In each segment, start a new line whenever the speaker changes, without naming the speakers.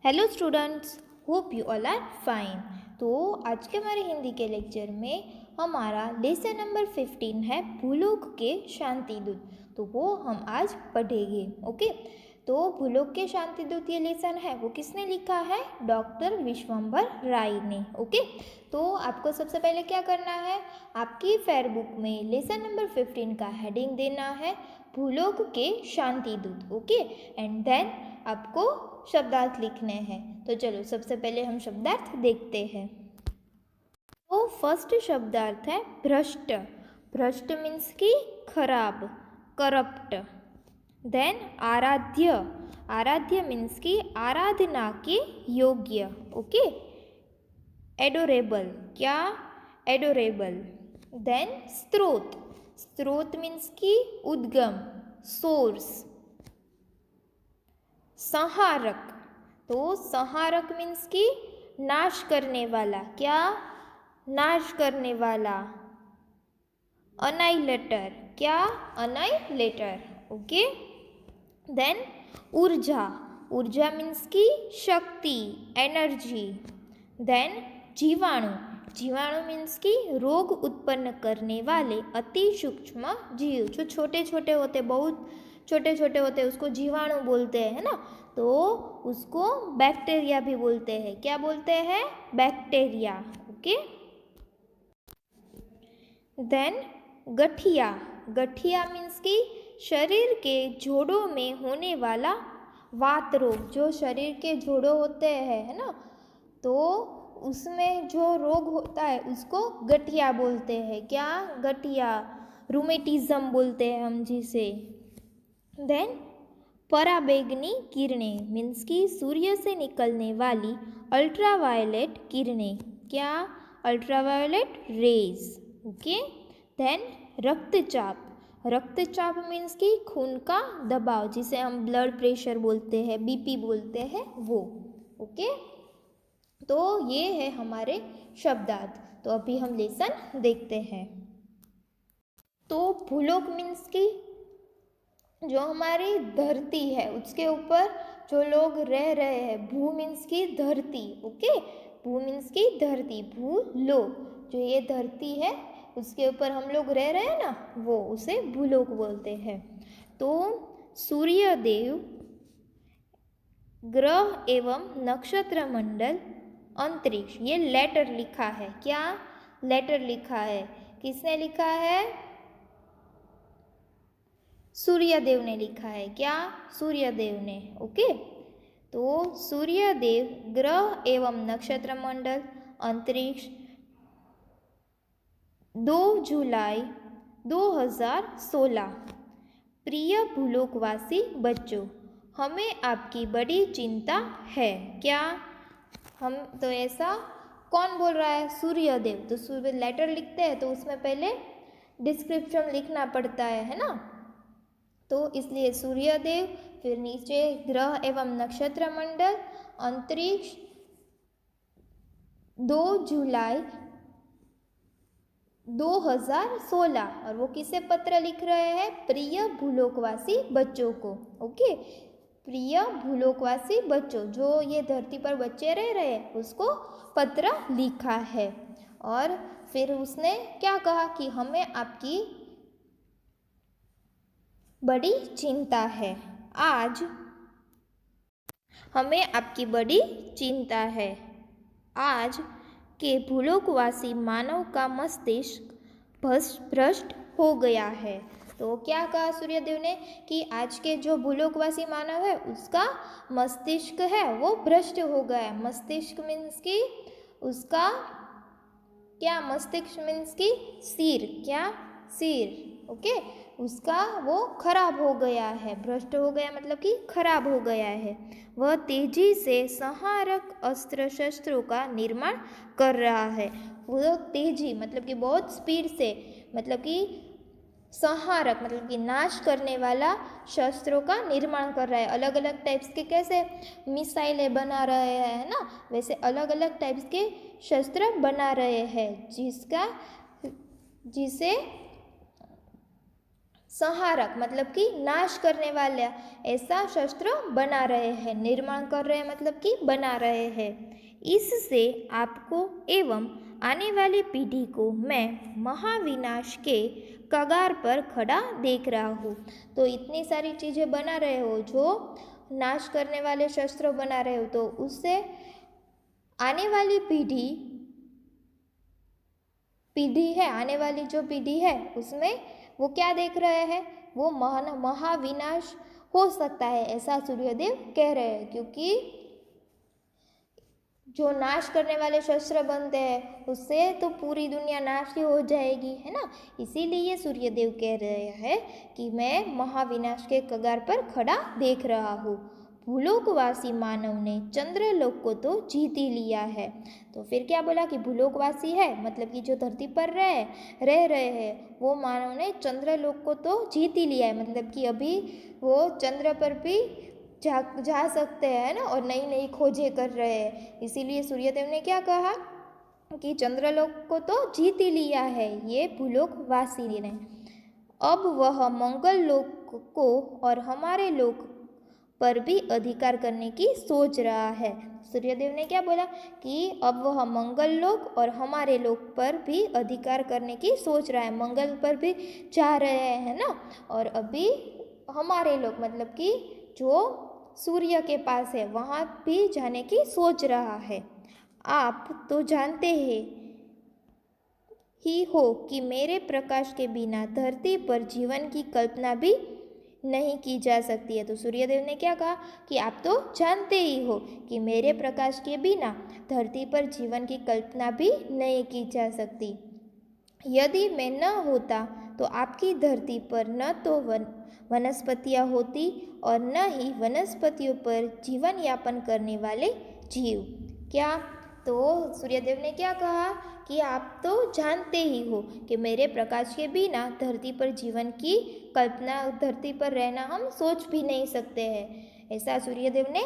Hello students, hope you all are fine. तो आज के हमारे हिंदी के लेक्चर में हमारा लेसन नंबर 15 है भूलोक के शांति दूत। तो वो हम आज पढ़ेंगे। ओके, तो भूलोक के शांति दूत ये लेसन है वो किसने लिखा है? डॉक्टर विश्वंभर राय ने। ओके, तो आपको सबसे पहले क्या करना है, आपकी फेयर बुक में लेसन नंबर 15 का हेडिंग देना है भूलोक के शांति दूत। ओके, एंड देन आपको शब्दार्थ लिखने हैं। तो चलो सबसे पहले हम शब्दार्थ देखते हैं। तो फर्स्ट शब्दार्थ है भ्रष्ट। भ्रष्ट मीन्स की खराब, करप्ट। देन आराध्य। आराध्य मीन्स की आराधना के योग्य। ओके, एडोरेबल, क्या? एडोरेबल। देन स्रोत। स्रोत मीन्स की उद्गम, सोर्स। संहारक। तो संहारक मीन्स की नाश करने वाला, क्या? नाश करने वाला। अनाइलेटर, क्या? अनाइलेटर। ओके, देन ऊर्जा। ऊर्जा मीन्स की शक्ति, एनर्जी। देन जीवाणु। जीवाणु मीन्स की रोग उत्पन्न करने वाले अति सूक्ष्म जीव, जो छोटे छोटे होते, बहुत छोटे छोटे होते, उसको जीवाणु बोलते हैं, है ना। तो उसको बैक्टीरिया भी बोलते हैं। क्या बोलते हैं? बैक्टीरिया। ओके, देन गठिया। गठिया मीन्स की शरीर के जोड़ों में होने वाला वात रोग। जो शरीर के जोड़ों होते हैं, है ना, तो उसमें जो रोग होता है उसको गठिया बोलते हैं। क्या? गठिया। रूमेटिज्म बोलते हैं हम जिसे। देन पराबैंगनी किरणें मीन्स की सूर्य से निकलने वाली अल्ट्रावायलेट किरणें। क्या? Ultraviolet rays. ओके, देन रक्तचाप। रक्तचाप मीन्स की खून का दबाव, जिसे हम ब्लड प्रेशर बोलते हैं, बीपी बोलते हैं, वो। ओके, तो ये है हमारे शब्दार्थ। तो अभी हम लेसन देखते हैं। तो भूलोक मीन्स की जो हमारी धरती है उसके ऊपर जो लोग रह रहे हैं। भू मीन्स की धरती। ओके, भू मीन्स की धरती, भूलोक। जो ये धरती है उसके ऊपर हम लोग रह रहे हैं ना, वो उसे भूलोक बोलते हैं। तो सूर्यदेव, ग्रह एवं नक्षत्र मंडल, अंतरिक्ष, ये लेटर लिखा है। क्या? लेटर लिखा है। किसने लिखा है? सूर्यदेव ने लिखा है। क्या? सूर्यदेव ने। ओके, तो सूर्यदेव, ग्रह एवं नक्षत्र मंडल, अंतरिक्ष, 2 जुलाई 2016। प्रिय भूलोकवासी बच्चों, हमें आपकी बड़ी चिंता है। क्या? हम तो ऐसा कौन बोल रहा है? सूर्यदेव। तो सूर्य लेटर लिखते हैं तो उसमें पहले डिस्क्रिप्शन लिखना पड़ता है ना। तो इसलिए सूर्यदेव, फिर नीचे ग्रह एवं नक्षत्र मंडल, अंतरिक्ष, 2 जुलाई 2016। और वो किसे पत्र लिख रहे हैं? प्रिय भूलोकवासी बच्चों को। ओके, प्रिय भूलोकवासी बच्चों, जो ये धरती पर बच्चे रह रहे हैं उसको पत्र लिखा है। और फिर उसने क्या कहा कि हमें आपकी बड़ी चिंता है। आज हमें आपकी बड़ी चिंता है। आज के भूलोकवासी मानव का मस्तिष्क भ्रष्ट हो गया है। तो क्या कहा सूर्यदेव ने कि आज के जो भूलोकवासी मानव है उसका मस्तिष्क है वो भ्रष्ट हो गया है। मस्तिष्क मीन्स की उसका क्या? मस्तिष्क मीन्स की सिर। क्या? सिर। ओके, उसका वो खराब हो गया है। भ्रष्ट हो गया मतलब कि खराब हो गया है। वह तेजी से संहारक अस्त्र शस्त्रों का निर्माण कर रहा है। वो तेजी मतलब कि बहुत स्पीड से, मतलब कि संहारक मतलब कि नाश करने वाला शस्त्रों का निर्माण कर रहा है। अलग अलग टाइप्स के, कैसे मिसाइलें बना रहे हैं ना, वैसे अलग अलग टाइप्स के शस्त्र बना रहे हैं जिसे संहारक मतलब कि नाश करने वाला ऐसा शस्त्र बना रहे हैं, निर्माण कर रहे हैं मतलब कि बना रहे हैं। इससे आपको एवं आने वाली पीढ़ी को मैं महाविनाश के कगार पर खड़ा देख रहा हूँ। तो इतनी सारी चीज़ें बना रहे हो, जो नाश करने वाले शस्त्र बना रहे हो, तो उससे आने वाली पीढ़ी है, आने वाली जो पीढ़ी है उसमें वो क्या देख रहे हैं, वो महाविनाश हो सकता है, ऐसा सूर्यदेव कह रहे हैं। क्योंकि जो नाश करने वाले शस्त्र बनते हैं उससे तो पूरी दुनिया नाश ही हो जाएगी, है ना। इसीलिए सूर्यदेव कह रहे हैं कि मैं महाविनाश के कगार पर खड़ा देख रहा हूँ। भूलोकवासी मानव ने चंद्रलोक को तो जीत ही लिया है। तो फिर क्या बोला कि भूलोकवासी है मतलब कि जो धरती पर रह रहे हैं वो मानव ने चंद्रलोक को तो जीत ही लिया है, मतलब कि अभी वो चंद्र पर भी जा सकते हैं ना, और नई नई खोजें कर रहे हैं। इसीलिए सूर्यदेव ने क्या कहा कि चंद्रलोक को तो जीत ही लिया है ये भूलोकवासी ने। अब वह मंगल लोक को और हमारे लोक पर भी अधिकार करने की सोच रहा है। सूर्यदेव ने क्या बोला कि अब वह मंगल लोक और हमारे लोक पर भी अधिकार करने की सोच रहा है। मंगल पर भी जा रहे हैं ना, और अभी हमारे लोक मतलब कि जो सूर्य के पास है वहाँ भी जाने की सोच रहा है। आप तो जानते ही हो कि मेरे प्रकाश के बिना धरती पर जीवन की कल्पना भी नहीं की जा सकती है। तो सूर्यदेव ने क्या कहा कि आप तो जानते ही हो कि मेरे प्रकाश के बिना धरती पर जीवन की कल्पना भी नहीं की जा सकती। यदि मैं न होता तो आपकी धरती पर न तो वनस्पतियाँ होती और न ही वनस्पतियों पर जीवन यापन करने वाले जीव। क्या, तो सूर्यदेव ने क्या कहा कि आप तो जानते ही हो कि मेरे प्रकाश के बिना धरती पर जीवन की कल्पना, धरती पर रहना हम सोच भी नहीं सकते हैं। ऐसा सूर्यदेव ने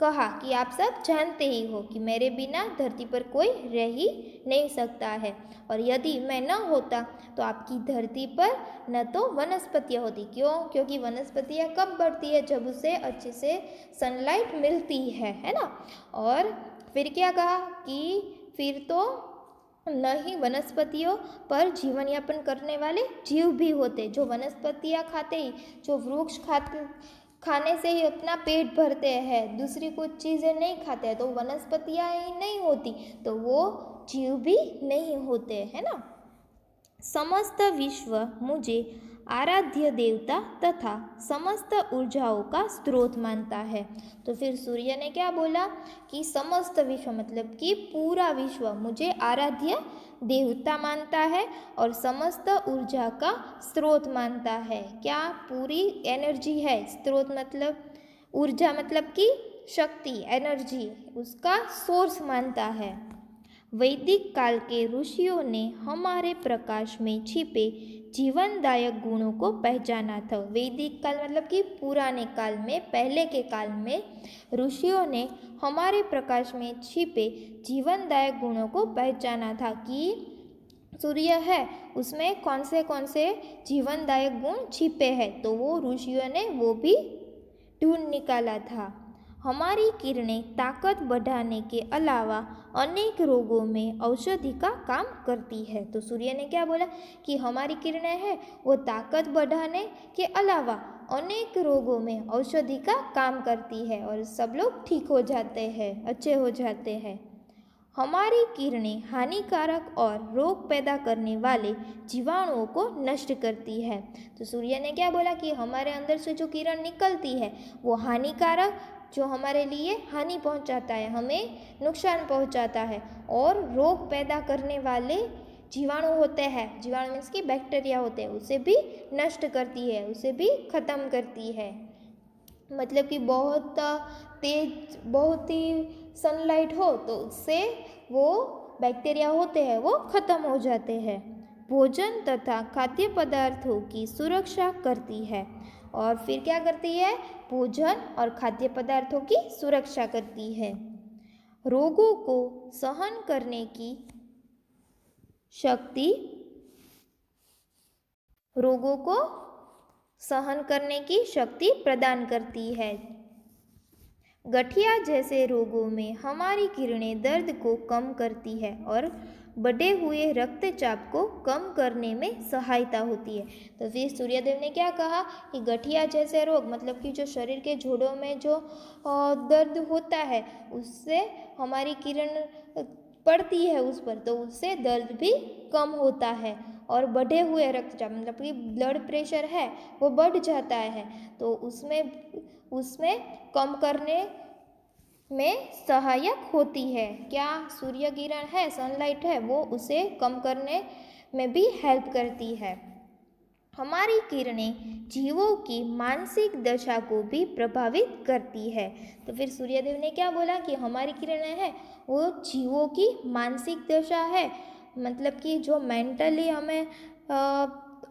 कहा कि आप सब जानते ही हो कि मेरे बिना धरती पर कोई रह ही नहीं सकता है, और यदि मैं न होता तो आपकी धरती पर न तो वनस्पतियाँ होती। क्यों? क्योंकि वनस्पतियाँ कब बढ़ती है, जब उसे अच्छे से सनलाइट मिलती है ना। और फिर क्या कहा कि फिर तो न ही वनस्पतियों पर जीवन यापन करने वाले जीव भी होते। जो वनस्पतियाँ खाते ही, जो वृक्ष खाने से ही अपना पेट भरते हैं, दूसरी कुछ चीज़ें नहीं खाते हैं, तो वनस्पतियाँ ही नहीं होती तो वो जीव भी नहीं होते, है ना। समस्त विश्व मुझे आराध्य देवता तथा समस्त ऊर्जाओं का स्रोत मानता है। तो फिर सूर्य ने क्या बोला कि समस्त विश्व मतलब कि पूरा विश्व मुझे आराध्य देवता मानता है और समस्त ऊर्जा का स्रोत मानता है। क्या? पूरी एनर्जी है, स्रोत मतलब ऊर्जा मतलब कि शक्ति, एनर्जी, उसका सोर्स मानता है। वैदिक काल के ऋषियों ने हमारे प्रकाश में छिपे जीवनदायक गुणों को पहचाना था। वैदिक काल मतलब कि पुराने काल में, पहले के काल में ऋषियों ने हमारे प्रकाश में छिपे जीवनदायक गुणों को पहचाना था कि सूर्य है उसमें कौन से जीवनदायक गुण छिपे हैं, तो वो ऋषियों ने वो भी ढूंढ निकाला था। हमारी किरणें ताकत बढ़ाने के अलावा अनेक रोगों में औषधि का काम करती है। तो सूर्य ने क्या बोला कि हमारी किरणें हैं वो ताकत बढ़ाने के अलावा अनेक रोगों में औषधि का काम करती है और सब लोग ठीक हो जाते हैं, अच्छे हो जाते हैं। हमारी किरणें हानिकारक और रोग पैदा करने वाले जीवाणुओं को नष्ट करती है। तो सूर्य ने क्या बोला कि हमारे अंदर से जो किरण निकलती है वो हानिकारक, जो हमारे लिए हानि पहुंचाता है, हमें नुकसान पहुंचाता है, और रोग पैदा करने वाले जीवाणु होते हैं, जीवाणु मीन्स कि बैक्टीरिया होते हैं, उसे भी नष्ट करती है, उसे भी ख़त्म करती है। मतलब कि बहुत तेज, बहुत ही सनलाइट हो तो उससे वो बैक्टीरिया होते हैं वो ख़त्म हो जाते हैं। भोजन तथा खाद्य पदार्थों की सुरक्षा करती है। और फिर क्या करती है? भोजन और खाद्य पदार्थों की सुरक्षा करती है। रोगों को सहन करने की शक्ति रोगों को सहन करने की शक्ति प्रदान करती है। गठिया जैसे रोगों में हमारी किरणें दर्द को कम करती है और बढ़े हुए रक्तचाप को कम करने में सहायता होती है। तो फिर सूर्यदेव ने क्या कहा कि गठिया जैसे रोग मतलब कि जो शरीर के जोड़ों में जो दर्द होता है उससे हमारी किरण पड़ती है उस पर, तो उससे दर्द भी कम होता है। और बढ़े हुए रक्तचाप मतलब कि ब्लड प्रेशर है वो बढ़ जाता है, तो उसमें उसमें कम करने में सहायक होती है। क्या सूर्य किरण है, सनलाइट है, वो उसे कम करने में भी हेल्प करती है। हमारी किरणें जीवों की मानसिक दशा को भी प्रभावित करती है। तो फिर सूर्यदेव ने क्या बोला कि हमारी किरणें हैं वो जीवों की मानसिक दशा है, मतलब कि जो मेंटली हमें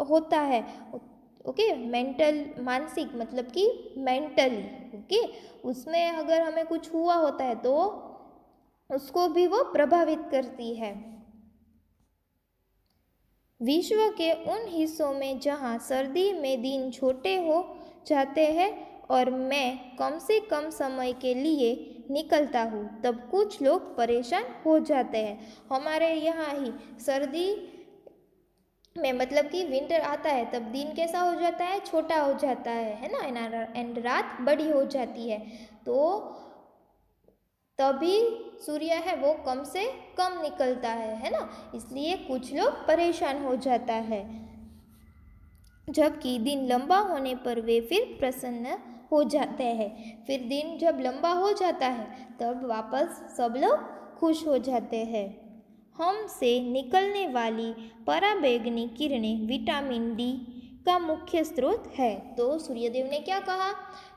होता है, ओके, मेंटल मानसिक मतलब कि मेंटली, ओके, उसमें अगर हमें कुछ हुआ होता है तो उसको भी वो प्रभावित करती है। विश्व के उन हिस्सों में जहाँ सर्दी में दिन छोटे हो जाते हैं और मैं कम से कम समय के लिए निकलता हूँ, तब कुछ लोग परेशान हो जाते हैं। हमारे यहाँ ही सर्दी में मतलब कि विंटर आता है तब दिन कैसा हो जाता है, छोटा हो जाता है ना, एंड रात बड़ी हो जाती है, तो तभी सूर्य है वो कम से कम निकलता है ना, इसलिए कुछ लोग परेशान हो जाता है। जबकि दिन लंबा होने पर वे फिर प्रसन्न हो जाते हैं। फिर दिन जब लंबा हो जाता है तब वापस सब लोग खुश हो जाते हैं। हमसे निकलने वाली पराबैंगनी किरणें विटामिन डी का मुख्य स्रोत है। तो सूर्यदेव ने क्या कहा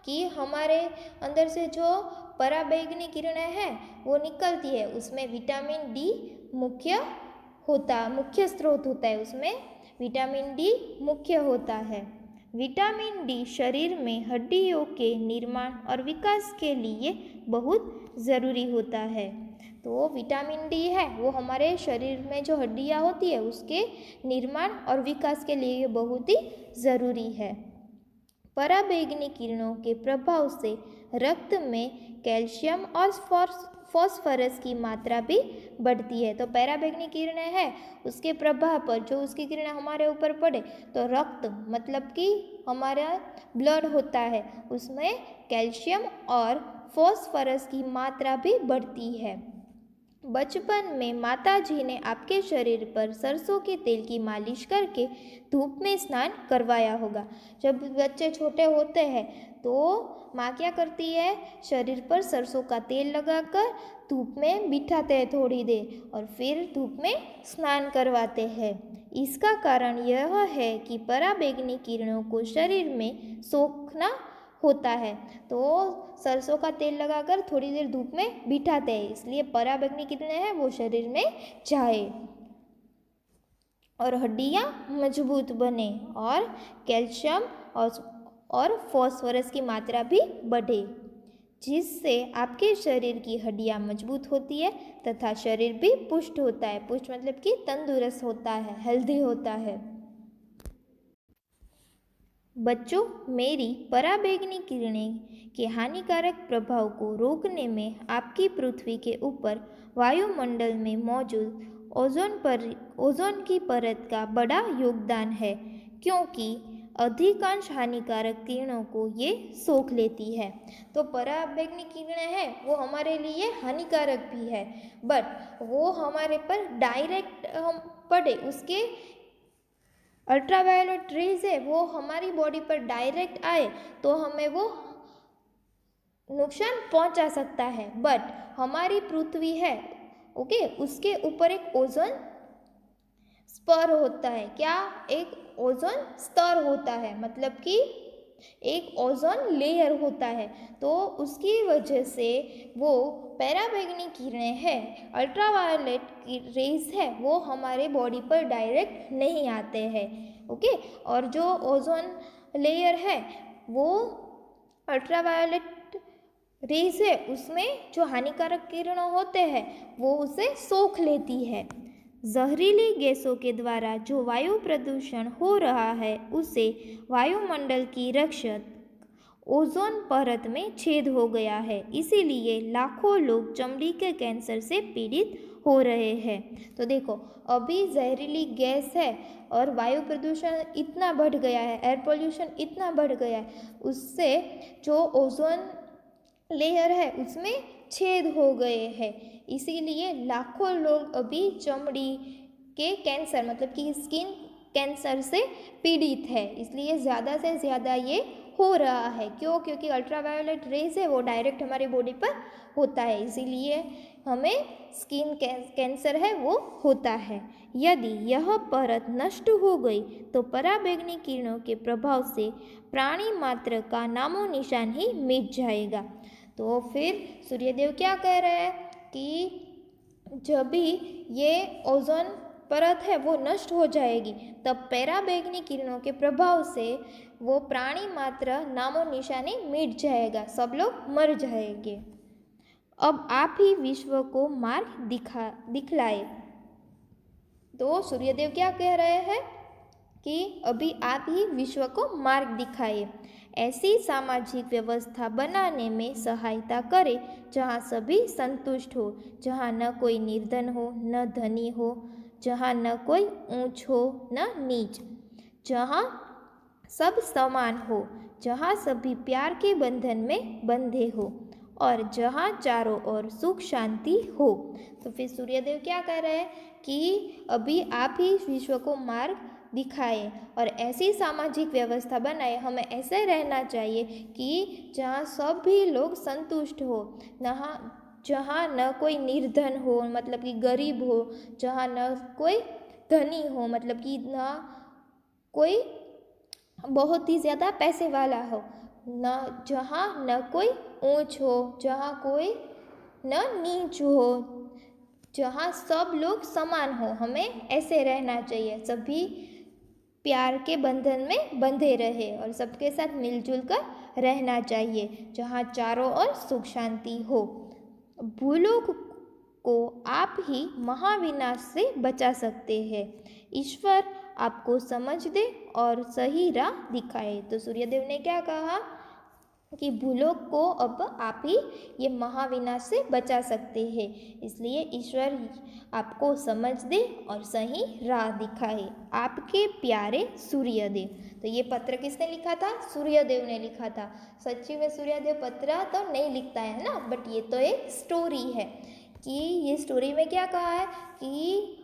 कि हमारे अंदर से जो पराबैंगनी किरणें हैं वो निकलती है, उसमें विटामिन डी मुख्य स्रोत होता है, उसमें विटामिन डी मुख्य होता है। विटामिन डी शरीर में हड्डियों के निर्माण और विकास के लिए बहुत ज़रूरी होता है। तो विटामिन डी है वो हमारे शरीर में जो हड्डियाँ होती है उसके निर्माण और विकास के लिए बहुत ही ज़रूरी है। पराबैंगनी किरणों के प्रभाव से रक्त में कैल्शियम और फॉस्फोरस की मात्रा भी बढ़ती है। तो पराबैंगनी किरणें हैं उसके प्रभाव पर जो उसकी किरणें हमारे ऊपर पड़े तो रक्त मतलब कि हमारा ब्लड होता है उसमें कैल्शियम और फॉस्फोरस की मात्रा भी बढ़ती है। बचपन में माताजी ने आपके शरीर पर सरसों के तेल की मालिश करके धूप में स्नान करवाया होगा। जब बच्चे छोटे होते हैं तो माँ क्या करती है, शरीर पर सरसों का तेल लगाकर धूप में बिठाते हैं थोड़ी देर और फिर धूप में स्नान करवाते हैं। इसका कारण यह है कि पराबैंगनी किरणों को शरीर में सोखना होता है, तो सरसों का तेल लगाकर थोड़ी देर धूप में बिठाते हैं, इसलिए पराबैंगनी किरणें हैं वो शरीर में जाए और हड्डियाँ मजबूत बने और कैल्शियम और फॉस्फोरस की मात्रा भी बढ़े, जिससे आपके शरीर की हड्डियाँ मजबूत होती है तथा शरीर भी पुष्ट होता है। पुष्ट मतलब कि तंदुरुस्त होता है, हेल्दी होता है। बच्चों, मेरी पराबैंगनी किरणें के हानिकारक प्रभाव को रोकने में आपकी पृथ्वी के ऊपर वायुमंडल में मौजूद ओजोन की परत का बड़ा योगदान है, क्योंकि अधिकांश हानिकारक किरणों को ये सोख लेती है। तो पराबैंगनी किरणें हैं वो हमारे लिए हानिकारक भी है, बट वो हमारे पर डायरेक्ट हम पड़े उसके अल्ट्रावायलेट रेज है वो हमारी बॉडी पर डायरेक्ट आए तो हमें वो नुकसान पहुंचा सकता है। बट हमारी पृथ्वी है, ओके, उसके ऊपर एक ओजोन स्तर होता है। क्या? एक ओजोन स्तर होता है, मतलब कि एक ओजोन लेयर होता है, तो उसकी वजह से वो पराबैंगनी किरणें हैं, अल्ट्रावायलेट की रेज है वो हमारे बॉडी पर डायरेक्ट नहीं आते हैं, ओके। और जो ओजोन लेयर है वो अल्ट्रावायलेट रेज है उसमें जो हानिकारक किरण होते हैं वो उसे सोख लेती है। जहरीली गैसों के द्वारा जो वायु प्रदूषण हो रहा है उसे वायुमंडल की रक्षक ओजोन परत में छेद हो गया है, इसीलिए लाखों लोग चमड़ी के कैंसर से पीड़ित हो रहे हैं। तो देखो, अभी जहरीली गैस है और वायु प्रदूषण इतना बढ़ गया है, एयर पोल्यूशन इतना बढ़ गया है, उससे जो ओजोन लेयर है उसमें छेद हो गए हैं, इसीलिए लाखों लोग अभी चमड़ी के कैंसर मतलब कि स्किन कैंसर से पीड़ित है। इसलिए ज़्यादा से ज़्यादा ये हो रहा है। क्यों? क्योंकि अल्ट्रावायोलेट रेज है वो डायरेक्ट हमारी बॉडी पर होता है, इसीलिए हमें स्किन कैंसर है वो होता है। यदि यह परत नष्ट हो गई तो पराबैंगनी किरणों के प्रभाव से प्राणी मात्र का नामो निशान ही मिट जाएगा। तो फिर सूर्यदेव क्या कह रहे हैं कि जब भी ये ओजोन परत है वो नष्ट हो जाएगी तब पराबैंगनी किरणों के प्रभाव से वो प्राणी मात्र नामो निशानी मिट जाएगा, सब लोग मर जाएंगे। अब आप ही विश्व को मार्ग दिखलाए। तो सूर्यदेव क्या कह रहे हैं कि अभी आप ही विश्व को मार्ग दिखाए, ऐसी सामाजिक व्यवस्था बनाने में सहायता करे जहाँ सभी संतुष्ट हो, जहाँ न कोई निर्धन हो न धनी हो, जहाँ न कोई ऊंच हो न नीच, जहाँ सब समान हो, जहाँ सभी प्यार के बंधन में बंधे हो और जहाँ चारों ओर सुख शांति हो। तो फिर सूर्यदेव क्या कह रहे हैं कि अभी आप ही विश्व को मार्ग दिखाए और ऐसी सामाजिक व्यवस्था बनाए, हमें ऐसे रहना चाहिए कि जहाँ सभी लोग संतुष्ट हो, जहाँ न कोई निर्धन हो मतलब कि गरीब हो, जहाँ न कोई धनी हो मतलब कि न कोई बहुत ही ज़्यादा पैसे वाला हो, न जहाँ न कोई ऊंच हो, जहाँ कोई न नीच हो, जहाँ सब लोग समान हो, हमें ऐसे रहना चाहिए। सभी प्यार के बंधन में बंधे रहे और सबके साथ मिलजुल कर रहना चाहिए, जहाँ चारों ओर सुख शांति हो। भूलों को आप ही महाविनाश से बचा सकते हैं। ईश्वर आपको समझ दे और सही राह दिखाए। तो सूर्यदेव ने क्या कहा कि भूलों को अब आप ही ये महाविनाश से बचा सकते हैं, इसलिए ईश्वर आपको समझ दे और सही राह दिखाए। आपके प्यारे सूर्यदेव। तो ये पत्र किसने लिखा था? सूर्यदेव ने लिखा था। सच्ची में सूर्यदेव पत्र तो नहीं लिखता है ना, बट ये तो एक स्टोरी है कि ये स्टोरी में क्या कहा है कि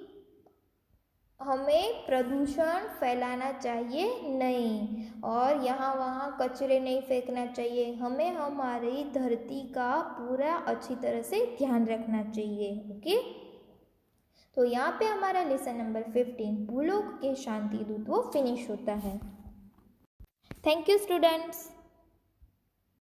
हमें प्रदूषण फैलाना चाहिए नहीं और यहाँ वहाँ कचरे नहीं फेंकना चाहिए, हमें हमारी धरती का पूरा अच्छी तरह से ध्यान रखना चाहिए। ओके, तो यहाँ पे हमारा लेसन नंबर 15 भूलों के शांति दूत वो फिनिश होता है। Thank you students.